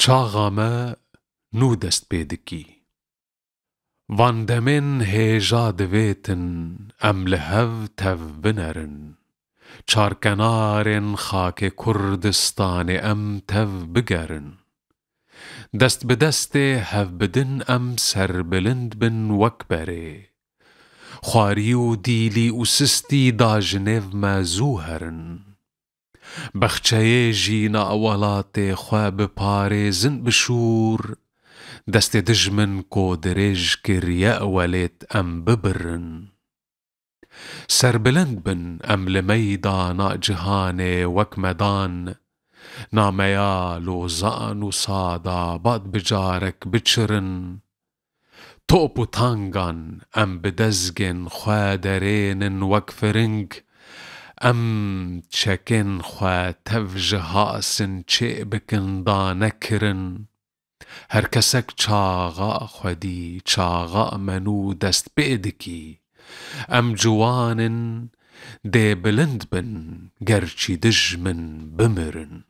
چاغامه نو دست پیدکی وان دمن هیجا دویتن ام لهو تف بنرن چارکنارن خاک کردستان ام تف بگرن دست به دست هف بدن ام سر بلند بن وکبره خواری و دیلی و سستی دا جنیو ما زوهرن بخچه جینا اولات خواب پاره زن بشور دست دجمن کو درج کریا ولت ام ببرن سر بلند بن ام لمیدان جهان وکمدان نامیا لوزان و سادا باد بجارک بچرن توپ و تانگان ام بدزگن خواه درین وکفرنگ ام چکن خواه تفجهاسن چه بکن دا نکرن هر کسک چاغا خودی چاغا منو دست بیدکی ام جوانن دی بلند بن گرچی دجمن بمرن